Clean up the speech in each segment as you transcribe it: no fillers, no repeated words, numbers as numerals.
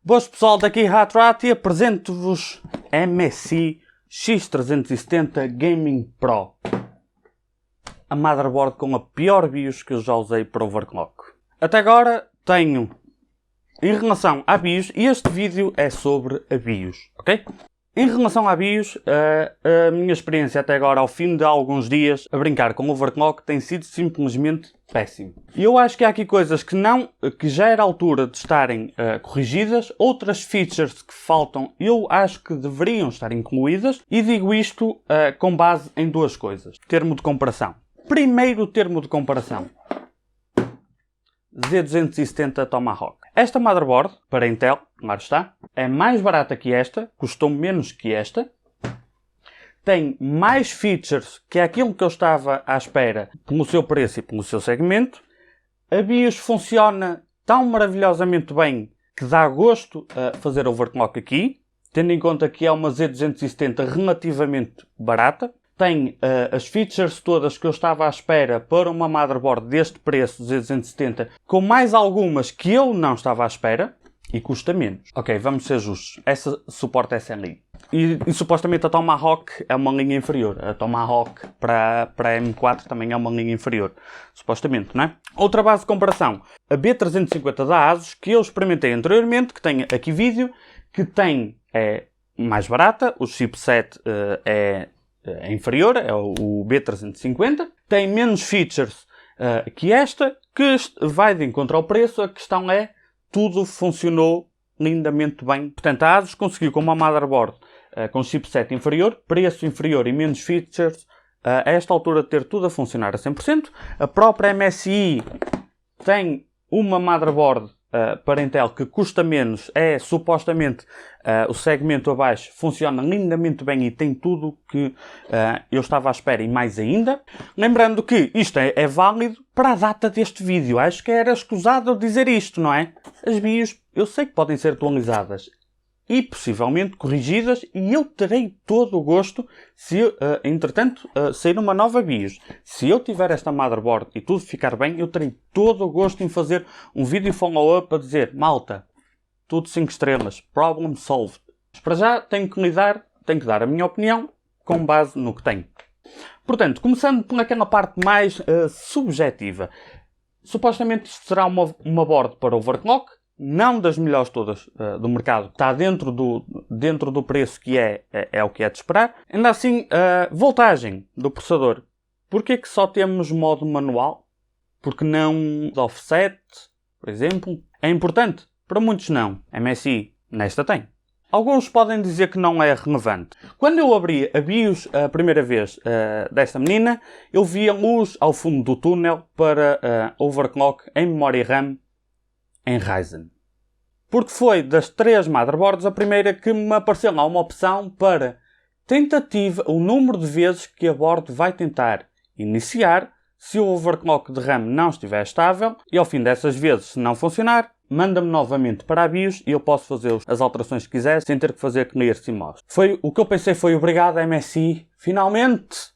Boas pessoal, daqui Hatrat e apresento-vos MSI X370 Gaming Pro. A motherboard com a pior BIOS que eu já usei para overclock. Até agora tenho, em relação à BIOS, e este vídeo é sobre a BIOS, ok? Em relação à BIOS, a minha experiência até agora, ao fim de alguns dias, a brincar com overclock, tem sido simplesmente péssimo. E eu acho que há aqui coisas que já era a altura de estarem corrigidas, outras features que faltam, eu acho que deveriam estar incluídas, e digo isto com base em duas coisas. Termo de comparação. Primeiro termo de comparação. Z270 Tomahawk. Esta motherboard, para Intel, claro está, é mais barata que esta, custou menos que esta, tem mais features que aquilo que eu estava à espera pelo seu preço e pelo seu segmento. A BIOS funciona tão maravilhosamente bem que dá gosto a fazer overclock aqui, tendo em conta que é uma Z270 relativamente barata. Tem as features todas que eu estava à espera para uma motherboard deste preço, Z270, com mais algumas que eu não estava à espera e custa menos. Ok, vamos ser justos. Essa suporta SLI. E supostamente a Tomahawk é uma linha inferior. A Tomahawk para a M4 também é uma linha inferior. Supostamente, não é? Outra base de comparação. A B350 da ASUS, que eu experimentei anteriormente, que tem aqui vídeo, que é mais barata. O chipset é inferior, é o B350. Tem menos features que esta, que vai de encontro ao preço. A questão é, tudo funcionou lindamente bem. Portanto, a ASUS conseguiu com uma motherboard com chipset inferior, preço inferior e menos features, a esta altura ter tudo a funcionar a 100%. A própria MSI tem uma motherboard para Intel que custa menos, é supostamente o segmento abaixo, funciona lindamente bem e tem tudo que eu estava à espera e mais ainda. Lembrando que isto é válido para a data deste vídeo. Acho que era escusado eu dizer isto, não é? As BIOS eu sei que podem ser atualizadas e possivelmente corrigidas, e eu terei todo o gosto se, entretanto, sair uma nova BIOS. Se eu tiver esta motherboard e tudo ficar bem, eu terei todo o gosto em fazer um vídeo follow-up a dizer: malta, tudo 5 estrelas, problem solved. Mas para já tenho que dar a minha opinião com base no que tenho. Portanto, começando por aquela parte mais subjetiva. Supostamente isto será uma board para overclock, não das melhores todas do mercado. Está dentro do preço que é o que é de esperar. Ainda assim, voltagem do processador. Porquê que só temos modo manual? Porque não offset, por exemplo? É importante? Para muitos não. MSI nesta tem. Alguns podem dizer que não é relevante. Quando eu abri a BIOS a primeira vez desta menina, eu vi a luz ao fundo do túnel para overclock em memória RAM em Ryzen. Porque foi das 3 motherboards a primeira que me apareceu lá uma opção para tentativa, o número de vezes que a board vai tentar iniciar se o overclock de RAM não estiver estável, e ao fim dessas vezes, se não funcionar, manda-me novamente para a BIOS e eu posso fazer as alterações que quiser sem ter que fazer clear CMOS. O que eu pensei foi: obrigado MSI, finalmente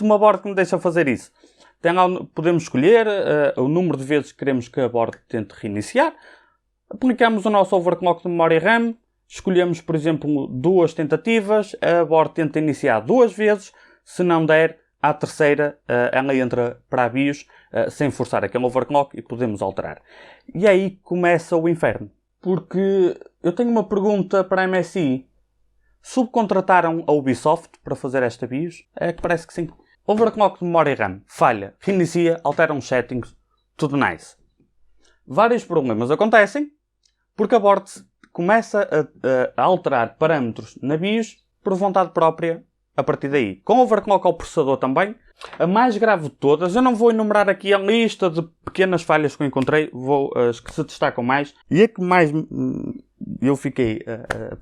uma board que me deixa fazer isso. Podemos escolher o número de vezes que queremos que a board tente reiniciar. Aplicamos o nosso overclock de memória RAM. Escolhemos, por exemplo, 2 tentativas. A board tenta iniciar 2 vezes. Se não der, à terceira ela entra para a BIOS sem forçar aquele overclock e podemos alterar. E aí começa o inferno. Porque eu tenho uma pergunta para a MSI. Subcontrataram a Ubisoft para fazer esta BIOS? É que parece que sim. Overclock de memória RAM, falha, reinicia, altera uns settings, tudo nice. Vários problemas acontecem porque a board começa a alterar parâmetros na BIOS por vontade própria a partir daí. Com overclock ao processador também. A mais grave de todas, eu não vou enumerar aqui a lista de pequenas falhas que eu encontrei, vou as que se destacam mais. E a que mais eu fiquei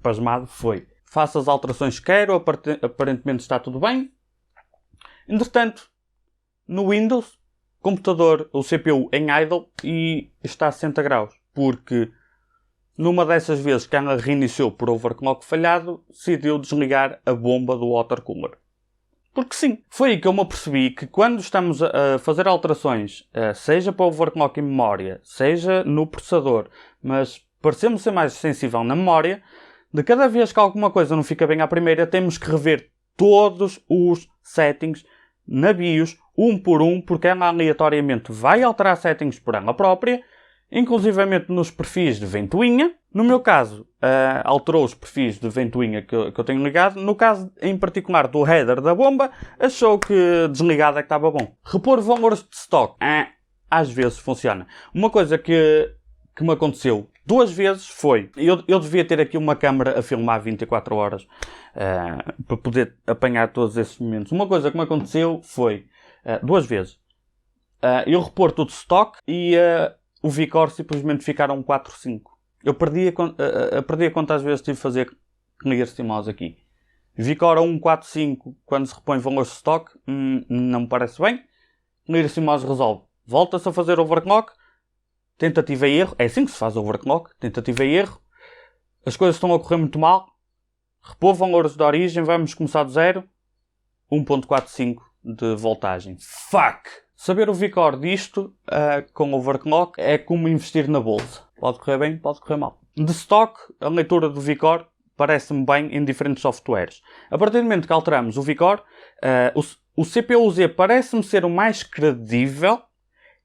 pasmado foi: faço as alterações que quero, aparentemente está tudo bem. Entretanto, no Windows, computador, o CPU em idle e está a 60 graus. Porque numa dessas vezes que ela reiniciou por overclock falhado, decidiu desligar a bomba do water cooler. Porque sim, foi aí que eu me apercebi que quando estamos a fazer alterações, seja para overclock em memória, seja no processador, mas parecemos ser mais sensível na memória, de cada vez que alguma coisa não fica bem à primeira, temos que rever todos os settings na BIOS, um por um, porque ela aleatoriamente vai alterar settings por ela própria, inclusivamente nos perfis de ventoinha. No meu caso, alterou os perfis de ventoinha que eu tenho ligado. No caso, em particular, do header da bomba, achou que desligado é que estava bom. Repor valores de stock. Às vezes funciona. Uma coisa que me aconteceu 2 vezes foi... Eu devia ter aqui uma câmera a filmar 24 horas para poder apanhar todos esses momentos. Uma coisa que me aconteceu foi 2 vezes. Eu repor tudo de stock e o VCore simplesmente ficaram 4, 5. Eu perdi a conta às vezes tive de fazer clear mouse aqui. VCore a 1, 4, 5 quando se repõe valores de stock não me parece bem. Clear mouse resolve. Volta-se a fazer overclock. Tentativa e erro. É assim que se faz overclock. Tentativa e erro. As coisas estão a correr muito mal. Repor valores de origem. Vamos começar do zero. 1.45 de voltagem. Fuck! Saber o VCore disto com overclock é como investir na bolsa. Pode correr bem, pode correr mal. De stock, a leitura do VCore parece-me bem em diferentes softwares. A partir do momento que alteramos o VCore, o CPU-Z parece-me ser o mais credível.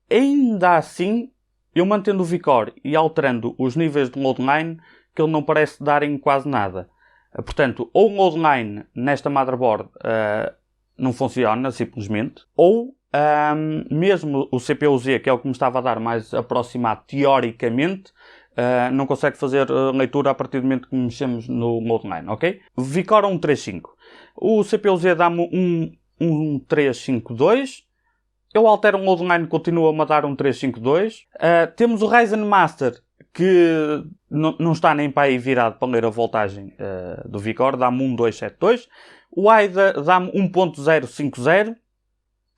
Ainda assim, eu mantendo o VCore e alterando os níveis de loadline, que ele não parece darem quase nada. Portanto, ou o loadline nesta motherboard não funciona, simplesmente, ou mesmo o CPU-Z, que é o que me estava a dar mais aproximado teoricamente, não consegue fazer leitura a partir do momento que mexemos no loadline, ok? VCore 135. O CPU-Z dá-me um 352. Eu altero um loadline, continua-me a dar um 352. Temos o Ryzen Master, que não está nem para aí virado para ler a voltagem do VCore, dá-me um 272. O AIDA dá-me 1.050,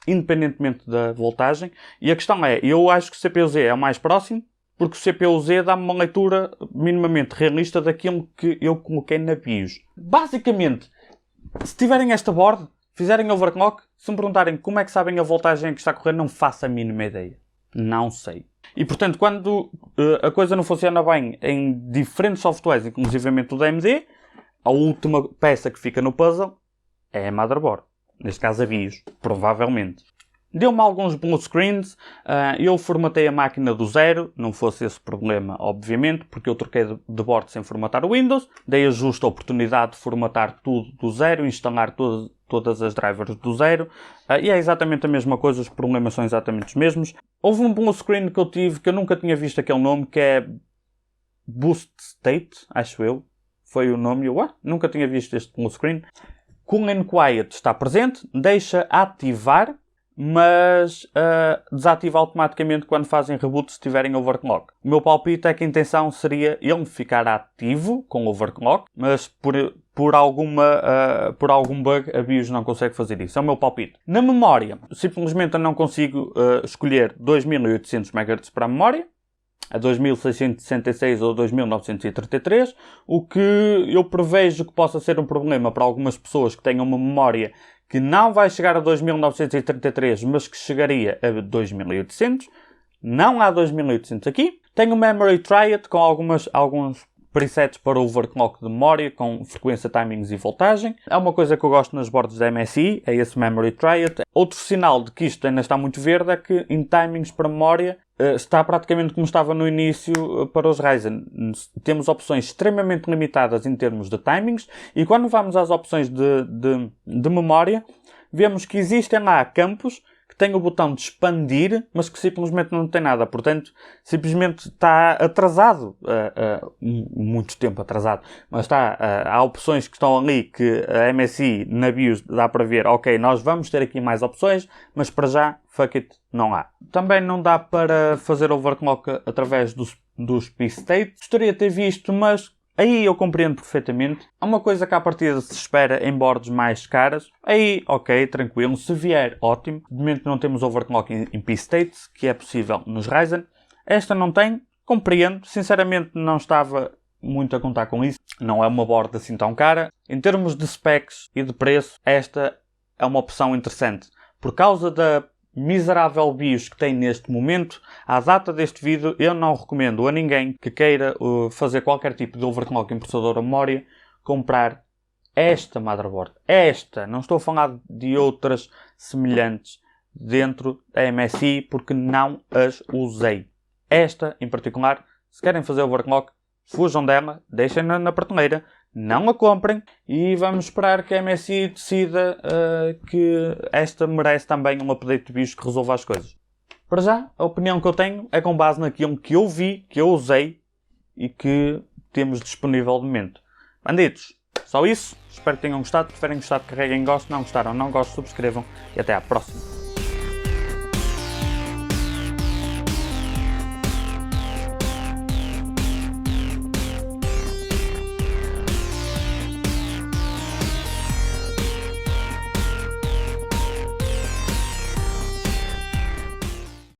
independentemente da voltagem. E a questão é, eu acho que o CPU-Z é o mais próximo, porque o CPU-Z dá-me uma leitura minimamente realista daquilo que eu coloquei na BIOS. Basicamente, se tiverem esta board, fizerem overclock, se me perguntarem como é que sabem a voltagem que está a correr, não faço a mínima ideia. Não sei. E portanto, quando a coisa não funciona bem em diferentes softwares, inclusivamente o da AMD, a última peça que fica no puzzle é a motherboard. Neste caso a BIOS, provavelmente. Deu-me alguns blue screens, eu formatei a máquina do zero, não fosse esse problema, obviamente, porque eu troquei de board sem formatar o Windows, dei a justa oportunidade de formatar tudo do zero, instalar todas as drivers do zero, e é exatamente a mesma coisa, os problemas são exatamente os mesmos. Houve um blue screen que eu tive, que eu nunca tinha visto aquele nome, que é Boost State, acho eu, foi o nome, eu nunca tinha visto este blue screen. Cool and Quiet está presente, deixa ativar, mas desativa automaticamente quando fazem reboot se tiverem overclock. O meu palpite é que a intenção seria ele ficar ativo com overclock, mas por algum bug a BIOS não consegue fazer isso. É o meu palpite. Na memória, simplesmente eu não consigo escolher 2800 MHz para a memória, a 2666 ou 2933, o que eu prevejo que possa ser um problema para algumas pessoas que tenham uma memória que não vai chegar a 2933, mas que chegaria a 2800. Não há 2800 aqui. Tenho o Memory Triad com alguns presets para overclock de memória, com frequência, timings e voltagem. É uma coisa que eu gosto nas boards da MSI, é esse Memory Triad. Outro sinal de que isto ainda está muito verde é que em timings para memória está praticamente como estava no início para os Ryzen. Temos opções extremamente limitadas em termos de timings e quando vamos às opções de memória, vemos que existem lá campos que têm o botão de expandir, mas que simplesmente não tem nada. Portanto, simplesmente está atrasado. Muito tempo atrasado. Mas há opções que estão ali que a MSI na BIOS dá para ver. Ok, nós vamos ter aqui mais opções, mas para já, fuck it, não há. Também não dá para fazer overclock através dos P-State. Gostaria de ter visto, mas aí eu compreendo perfeitamente. Há uma coisa que à partida se espera em boards mais caras. Aí, ok, tranquilo. Se vier, ótimo. De momento não temos overclock em P-States, que é possível nos Ryzen. Esta não tem. Compreendo. Sinceramente não estava muito a contar com isso. Não é uma board assim tão cara. Em termos de specs e de preço, esta é uma opção interessante. Por causa da miserável BIOS que tem neste momento, à data deste vídeo, eu não recomendo a ninguém que queira fazer qualquer tipo de overclock em processador ou memória, comprar esta motherboard. Esta, não estou a falar de outras semelhantes dentro da MSI, porque não as usei. Esta, em particular, se querem fazer overclock, fujam dela, deixem-na na prateleira, não a comprem e vamos esperar que a MSI decida que esta merece também um update de BIOS que resolva as coisas. Para já, a opinião que eu tenho é com base naquilo que eu vi, que eu usei e que temos disponível de momento. Bandidos, só isso. Espero que tenham gostado. Se tiverem gostado, carreguem gosto. Não gostaram, não gosto, subscrevam e até à próxima.